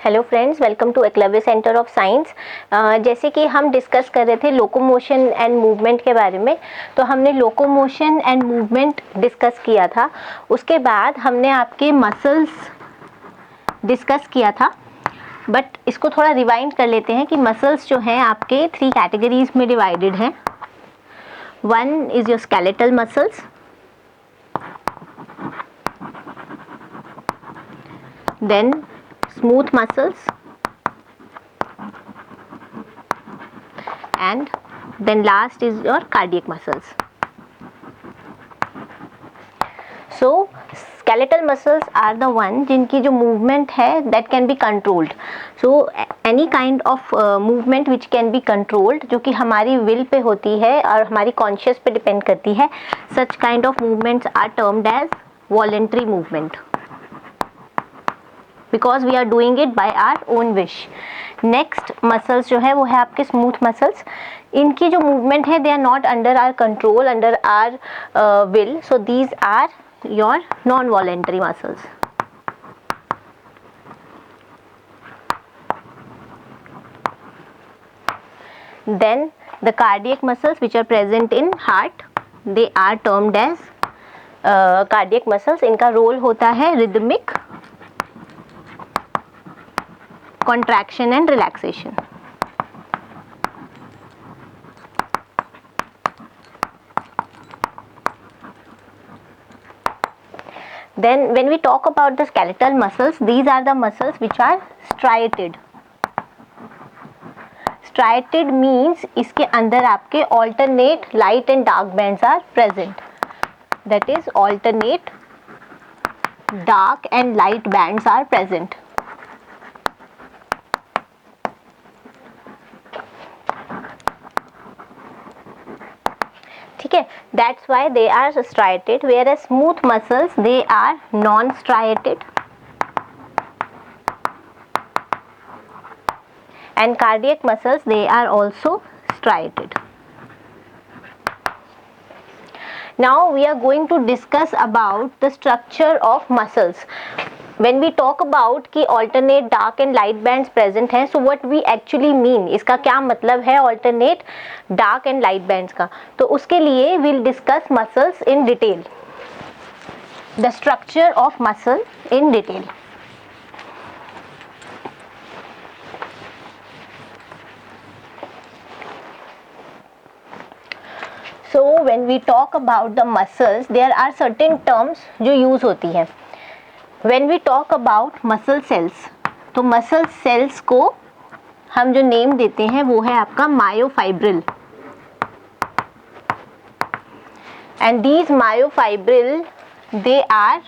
Hello friends, welcome to Eklavya centre of science. जैसे कि हम डिस्कस कर रहे थे लोकोमोशन एंड मूवमेंट के बारे में, तो हमने लोकोमोशन एंड मूवमेंट डिस्कस किया था। उसके बाद हमने आपके मसल्स डिस्कस किया था, बट इसको थोड़ा रिवाइंड कर लेते हैं कि मसल्स जो हैं आपके 3 कैटेगरीज में डिवाइडेड हैं। One is your skeletal muscles, then smooth muscles, and then last is your cardiac muscles. So skeletal muscles are the one जिनकी जो movement है that can be controlled. So any kind of movement which can be controlled, जो कि हमारी will पे होती है और हमारी conscious पे depend करती है, such kind of movements are termed as voluntary movement. Because we are doing it by our own wish. Next muscles जो है वो है आपके smooth muscles. इनकी जो movement है they are not under our control, under our will. So these are your non-voluntary muscles. Then the cardiac muscles which are present in heart, they are termed as cardiac muscles. इनका role होता है rhythmic contraction and relaxation. Then when we talk about the skeletal muscles, these are the muscles which are striated. Striated means इसके अंदर आपके alternate light and dark bands are present. That is alternate dark and light bands are present. ठीक है, that's why they are striated, whereas smooth muscles they are non-striated, and cardiac muscles they are also striated. Now we are going to discuss about the structure of muscles. When we talk about कि alternate dark and light bands present हैं, so what we actually mean, इसका क्या मतलब है alternate dark and light bands का, तो उसके लिए we'll discuss muscles in detail, the structure of muscle in detail. So when we talk about the muscles, there are certain terms जो use होती हैं. When we talk about muscle cells, तो muscle cells को हम जो name देते हैं वो है आपका myofibril. And these myofibril they are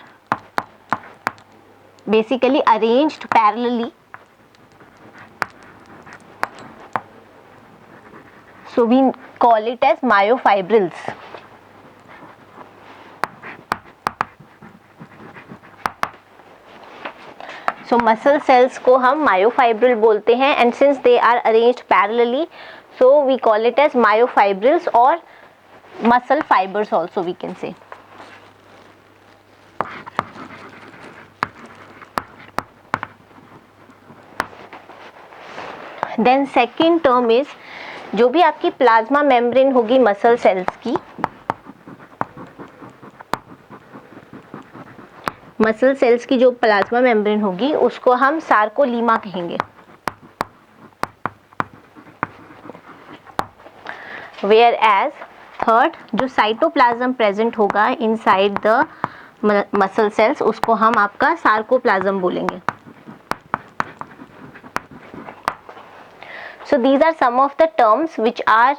basically arranged parallelly. So we call it as myofibrils. So muscle cells को हम myofibril बोलते हैं, and since they are arranged parallelly, so we call it as myofibrils or muscle fibers also we can say. Then second term is जो भी आपकी plasma membrane होगी muscle cells की, muscle cells की जो प्लाज्मा मेम्ब्रेन होगी उसको हम सार्कोलीमा कहेंगे. Whereas थर्ड जो साइटोप्लाज्म प्रेजेंट होगा इनसाइड द मसल सेल्स उसको हम आपका सार्कोप्लाज्म बोलेंगे. So these are some of the terms which are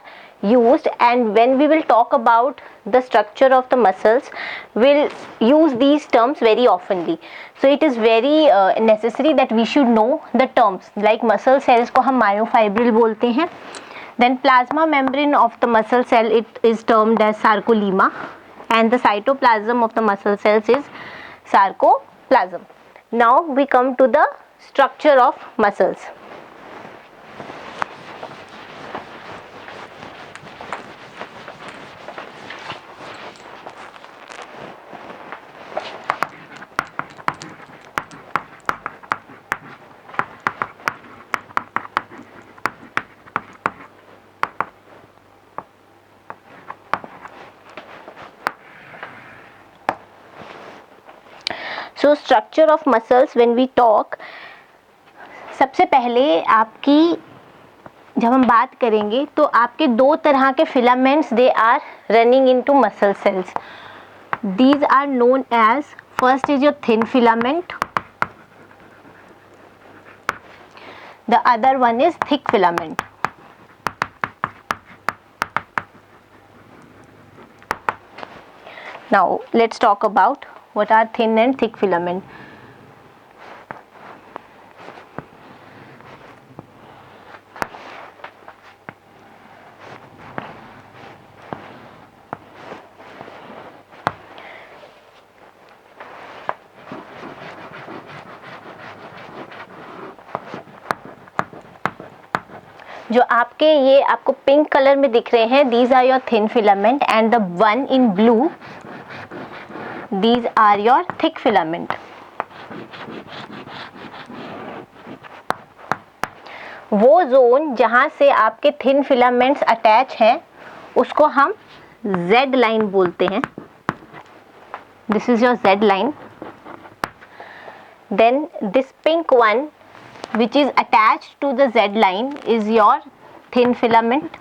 used, and when we will talk about the structure of the muscles, we'll use these terms very oftenly. So it is very necessary that we should know the terms. Like muscle cells को हम myofibril बोलते हैं. Then plasma membrane of the muscle cell it is termed as sarcolemma, and the cytoplasm of the muscle cells is sarcoplasm. Now we come to the structure of muscles. So structure of muscles when we talk, सबसे पहले आपकी जब हम बात करेंगे तो आपके दो तरह के filaments they are running into muscle cells. These are known as, first is your thin filament, the other one is thick filament. Now let's talk about what are thin and thick filament. जो आपके ये आपको pink colour में दिख रहे हैं, these are your thin filament, and the one in blue, these are your thick filament. वो zone जहाँ से आपके थिन फिलामेंट्स अटैच हैं उसको हम Z लाइन बोलते हैं. This is your Z line. Then this pink one which is attached to the Z line is your thin filament.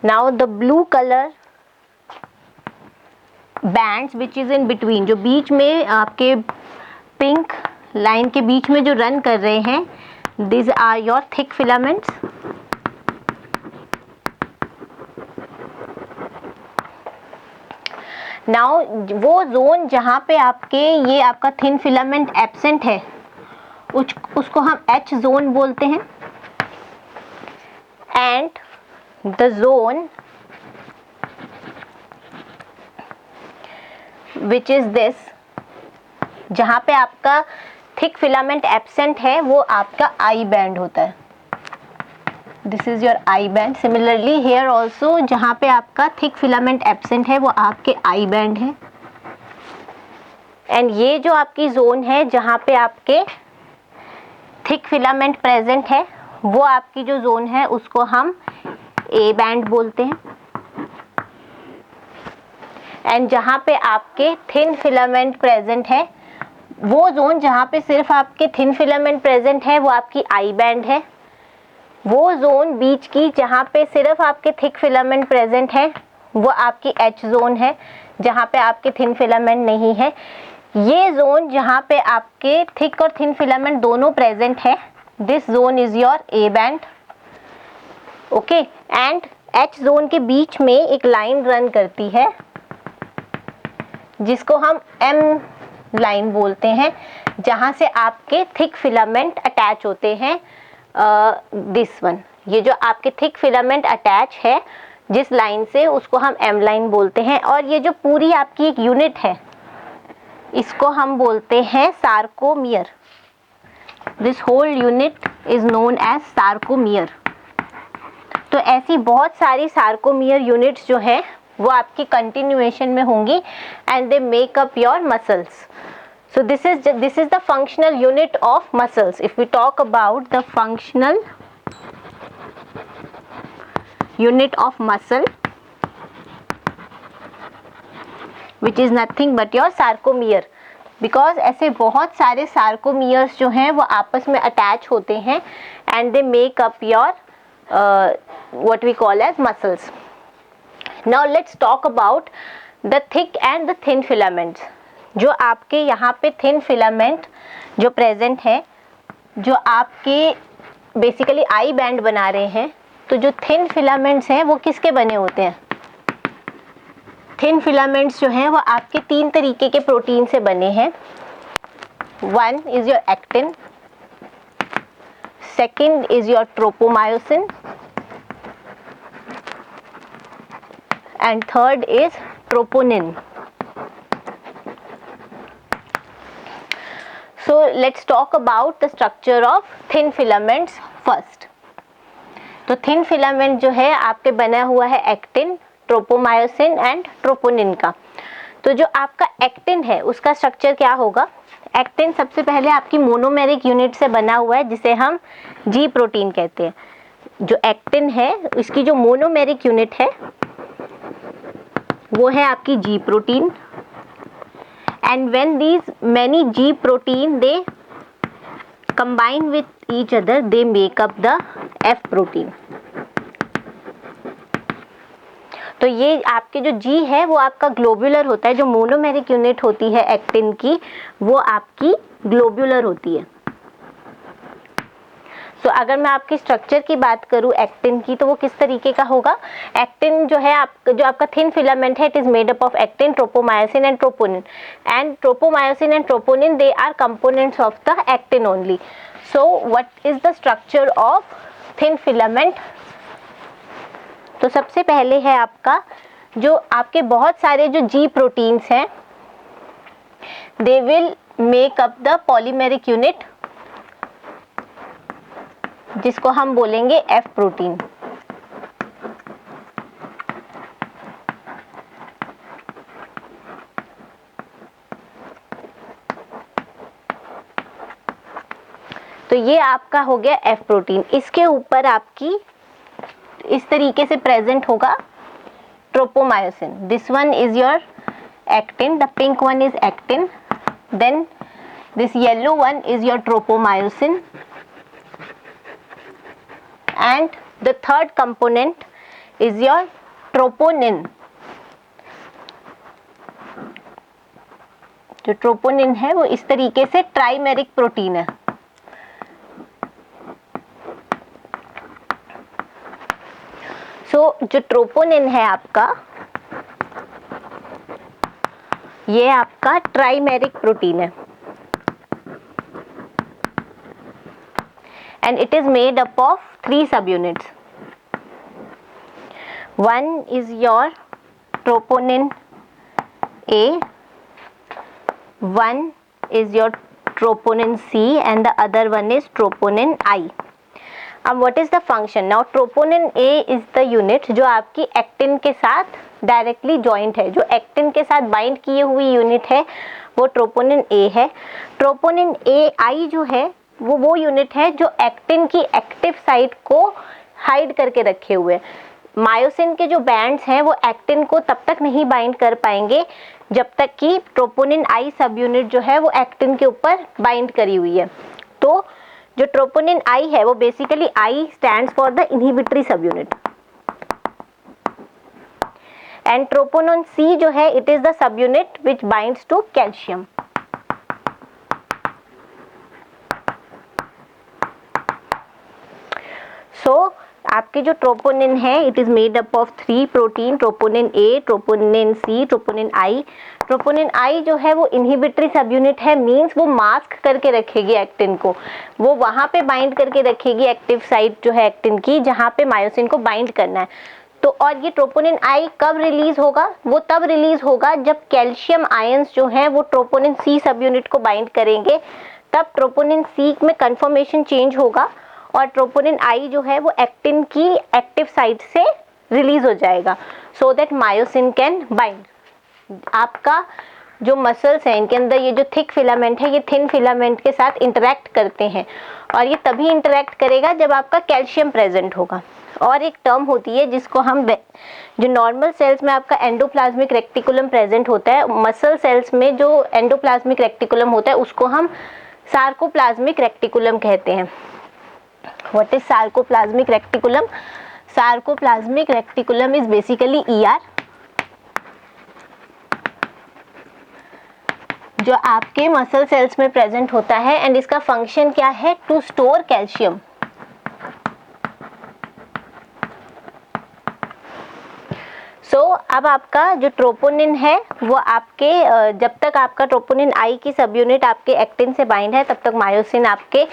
Now the blue color bands which is in between, जो बीच में आपके pink line के बीच में जो run कर रहे हैं, these are your thick filaments. Now वो जोन जहाँ पे आपके ये आपका थिन फिलामेंट एब्सेंट है उसको हम H जोन बोलते हैं. And the zone which is this, जहाँ पे आपका थिक फिलामेंट एब्सेंट है वो आपका आई बैंड होता है. This is your I band. Similarly here also जहाँ पे आपका थिक फिलामेंट एब्सेंट है वो आपके आई बैंड है. एंड ये जो आपकी जोन है जहाँ पे आपके थिक फिलामेंट प्रेजेंट है वो आपकी जो जोन है उसको हम ए बैंड बोलते हैं. एंड जहाँ पे आपके थिन फिलामेंट प्रेजेंट है, वो जोन जहाँ पे सिर्फ आपके थिन फिलामेंट प्रेजेंट है वो आपकी आई बैंड है. वो जोन बीच की जहाँ पे सिर्फ आपके थिक फिलामेंट प्रेजेंट है वो आपकी एच जोन है, जहाँ पे आपके थिन फिलामेंट नहीं है. ये जोन जहाँ पे आपके थिक और थिन फिलामेंट दोनों प्रेजेंट है, this zone is your A band. Okay. And H zone के बीच में एक लाइन रन करती है जिसको हम एम लाइन बोलते हैं, जहाँ से आपके थिक फिलामेंट अटैच होते हैं. दिस वन, ये जो आपके थिक फिलामेंट अटैच है जिस लाइन से, उसको हम एम लाइन बोलते हैं. और ये जो पूरी आपकी एक यूनिट है इसको हम बोलते हैं sarcomere. This whole unit is known as sarcomere. तो ऐसी बहुत सारी सार्कोमियर यूनिट्स जो है वो आपकी कंटिन्यूएशन में होंगी and they make up your muscles. So this is the functional unit of muscles. If we talk about the functional unit of muscle, which is nothing but your sarcomere, because ऐसे बहुत सारे sarcomeres जो हैं वो आपस में attach होते हैं and they make up your what we call as muscles. Now let's talk about the thick and the thin filaments. जो आपके यहाँ पे थिन फिलामेंट जो प्रेजेंट है, जो आपके बेसिकली आई बैंड बना रहे हैं, तो जो थिन फिलामेंट्स हैं वो किसके बने होते हैं? थिन फिलामेंट्स जो हैं वो आपके तीन तरीके के प्रोटीन से बने हैं. One is your actin, second is your tropomyosin and third is troponin. So let's talk about the structure of thin filaments first. तो थिन फिलामेंट जो है आपके बना हुआ है एक्टिन, ट्रोपोमायोसिन एंड ट्रोपोनिन का. तो जो आपका एक्टिन है उसका स्ट्रक्चर क्या होगा? एक्टिन सबसे पहले आपकी मोनोमेरिक यूनिट से बना हुआ है जिसे हम जी प्रोटीन कहते हैं. जो एक्टिन है इसकी जो मोनोमेरिक यूनिट है वो है आपकी G protein, and when these many G protein they combine with each other they make up the F protein. तो ये आपके जो G है वो आपका ग्लोब्यूलर होता है, जो मोनोमेरिक यूनिट होती है एक्टिन की वो आपकी ग्लोब्यूलर होती है। तो अगर मैं आपकी स्ट्रक्चर की बात करूं एक्टिन की, तो वो किस तरीके का होगा। एक्टिन जो है जो आपका थिन फिलामेंट है, it is made up of actin, tropomyosin and troponin, and tropomyosin and troponin they are components of the actin only. So what is the structure of thin filament. तो सबसे पहले है आपका जो आपके बहुत सारे जो G प्रोटीन्स हैं, they will make up the polymeric unit, जिसको हम बोलेंगे F प्रोटीन। तो ये आपका हो गया F प्रोटीन। इसके ऊपर आपकी इस तरीके से प्रेजेंट होगा tropomyosin. This one is your actin, the pink one is actin, then this yellow one is your tropomyosin, and the third component is your troponin। जो ट्रोपोनिन है वो इस तरीके से ट्राइमेरिक प्रोटीन है। जो ट्रोपोनिन है आपका, ये आपका ट्राइमेरिक प्रोटीन है, and it is made up of 3 subunits. One is your troponin A, one is your troponin C, and the other one is troponin I. अब what is the function? Now troponin A is the unit जो आपकी actin के साथ directly joint है, जो actin के साथ bind किए हुई यूनिट है वो ट्रोपोनिन A है। ट्रोपोनिन A I जो है वो यूनिट है जो एक्टिन की एक्टिव साइट को हाइड करके रखे हुए है। मायोसिन के जो बैंड्स हैं वो एक्टिन को तब तक नहीं बाइंड कर पाएंगे जब तक कि ट्रोपोनिन आई सब यूनिट जो है वो एक्टिन के ऊपर बाइंड करी हुई है। तो जो ट्रोपोनिन आई है वो basically I stands for the inhibitory sub unit, and troponin C जो है it is the sub unit which binds to calcium. So आपके जो ट्रोपोनिन है it is made up of 3 protein, troponin A, troponin C, troponin I. Troponin I जो है वो inhibitory sub unit है, means वो मास्क करके रखेगी एक्टिन को, वो वहां पे बाइंड करके रखेगी एक्टिव साइट जो है एक्टिन की जहां पे मायोसिन को बाइंड करना है। तो और ये ट्रोपोनिन आई कब रिलीज होगा, वो तब रिलीज होगा जब कैल्शियम आयंस जो है वो ट्रोपोनिन सी सब यूनिट को बाइंड करेंगे, तब ट्रोपोनिन सी में कन्फर्मेशन चेंज होगा और ट्रोपोनिन आई जो है वो एक्टिन की एक्टिव साइट से रिलीज हो जाएगा, so that myosin can bind. आपका जो मसल्स हैं इनके अंदर ये जो थिक फिलामेंट है ये थिन फिलामेंट के साथ इंटरेक्ट करते हैं, और ये तभी इंटरेक्ट करेगा जब आपका कैल्शियम प्रेजेंट होगा। और एक टर्म होती है जिसको हम जो नॉर्मल सेल्स में आपका एंडोप्लाज्मिक रेक्टिकुलम प्रेजेंट होता है, मसल सेल्स में जो एंडोप्लाज्मिक रेक्टिकुलम होता है उसको हम सार्कोप्लाज्मिक रेक्टिकुलम कहते हैं। What is sarcoplasmic reticulum? Sarcoplasmic reticulum is basically ER, जो आपके मसल सेल्स में प्रेजेंट होता है, एंड इसका फंक्शन क्या है, टू स्टोर कैल्शियम। सो अब आपका जो ट्रोपोनिन है वो आपके जब तक आपका ट्रोपोनिन आई की सब यूनिट आपके एक्टिन से बाइंड है तब तक मायोसिन आपके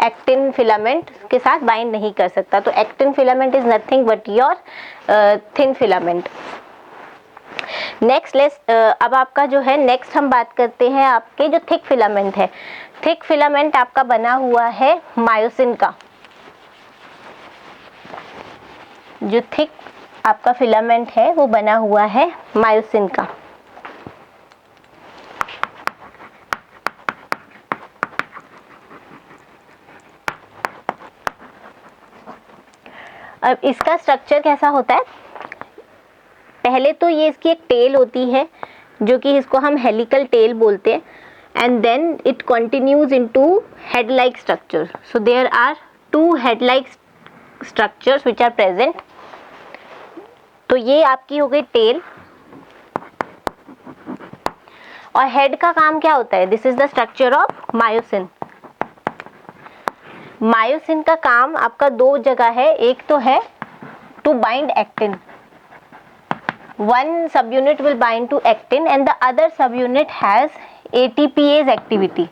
एक्टिन फिलामेंट के साथ बाइंड नहीं कर सकता। तो actin filament is nothing but your thin filament. Next अब आपका जो है नेक्स्ट हम बात करते हैं आपके जो थिक फिलामेंट है। थिक फिलामेंट आपका बना हुआ है मायोसिन का। जो थिक आपका फिलामेंट है वो बना हुआ है मायोसिन का। अब इसका स्ट्रक्चर कैसा होता है, पहले तो ये इसकी एक टेल होती है जो कि इसको हम हेलिकल टेल बोलते हैं, and then it continues into head like structure. So there are 2 head like structures which are present. तो ये आपकी हो गई टेल. और हेड का काम क्या होता है? This is the structure of myosin. Myosin का काम आपका 2 जगह है. एक तो है to bind actin. One subunit will bind to actin and the other subunit has ATPase activity.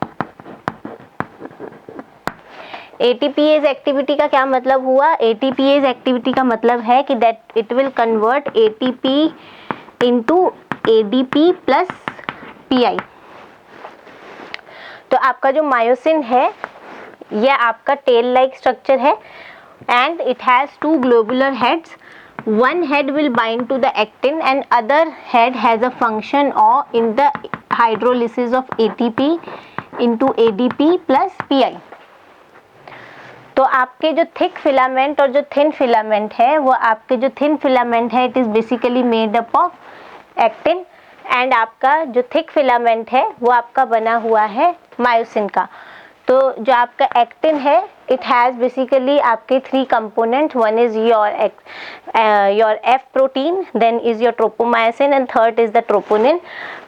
ATPase activity का क्या मतलब हुआ? ATPase activity का मतलब है कि that it will convert ATP into ADP plus PI. तो आपका जो मायोसिन है यह आपका टेल लाइक स्ट्रक्चर है and it has 2 globular heads. One head will bind to the actin and other head has a function of in the hydrolysis of ATP into ADP plus PI. तो आपके जो thick filament और जो thin filament है वो आपके जो thin filament है it is basically made up of actin and आपका जो थिक फिलामेंट है वो आपका बना हुआ है मायोसिन का. तो जो आपका एक्टिन है इट हैज़ बेसिकली आपके 3 component. One is your F protein, then is your tropomyosin and third is the troponin.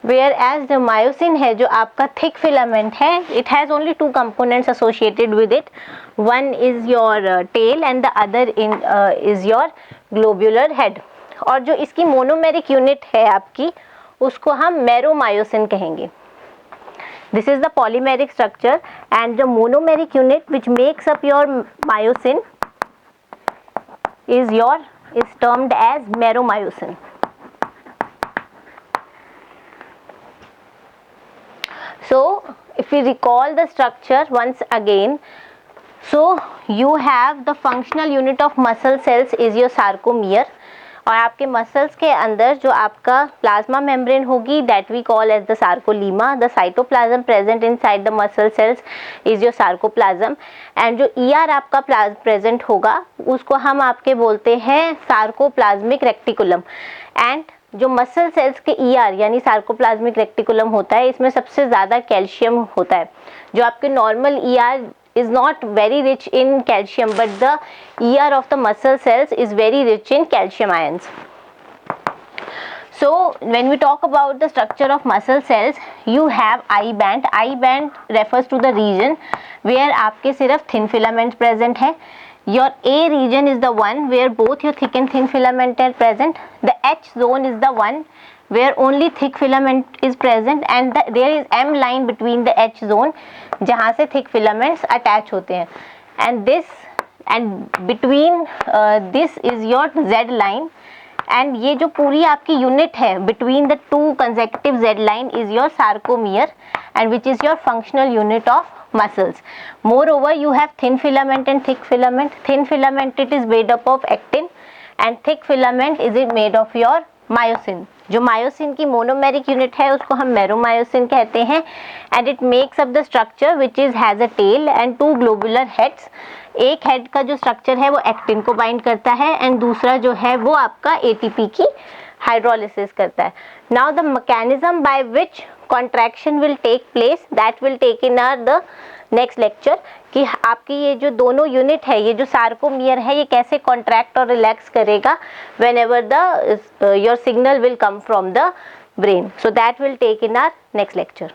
Whereas the myosin है जो आपका थिक फिलामेंट है it has only 2 components associated with it. One is your tail and the other is your globular head. और जो इसकी monomeric unit है आपकी उसको हम मैरोमायोसिन कहेंगे. This is the polymeric structure and the monomeric unit which makes up your myosin is termed as meromyosin. So if we recall the structure once again, so you have the functional unit of muscle cells is your sarcomere. और आपके muscles के अंदर जो आपका plasma membrane होगी that we call as the sarcolemma. The cytoplasm present inside the muscle cells is your sarcoplasm. And जो ER आपका present होगा उसको हम आपके बोलते हैं सार्कोप्लाज्मिक रेक्टिकुलम. एंड जो मसल सेल्स के ईआर यानी सार्कोप्लाज्मिक रेक्टिकुलम होता है इसमें सबसे ज़्यादा कैल्शियम होता है. जो आपके normal ER is not very rich in calcium, but the ER of the muscle cells is very rich in calcium ions. So when we talk about the structure of muscle cells, you have I band. I band refers to the region where आपके सिर्फ thin filament present है. Your A region is the one where both your thick and thin filament are present. The H zone is the one where only thick filament is present and there is M line between the H zone जहाँ से thick filaments attach होते हैं. And between this is your Z line. And ये जो पूरी आपकी unit है between the 2 consecutive Z line is your sarcomere and which is your functional unit of muscles. Moreover, you have thin filament and thick filament. Thin filament it is made up of actin and thick filament is it made of your myosin. जो myosin की monomeric unit है उसको हम meromyosin कहते हैं and it makes up the structure which is has a tail and 2 globular heads. एक head का जो स्ट्रक्चर है वो एक्टिन को बाइंड करता है एंड दूसरा जो है वो आपका एटीपी की हाइड्रोलिसिस करता है. Now the mechanism by which contraction will take place that will take in our the next lecture कि आपकी ये जो दोनों यूनिट है ये जो सार्कोमियर है ये कैसे कॉन्ट्रैक्ट और रिलैक्स करेगा whenever the your signal will come from the brain. So that will take in our next lecture.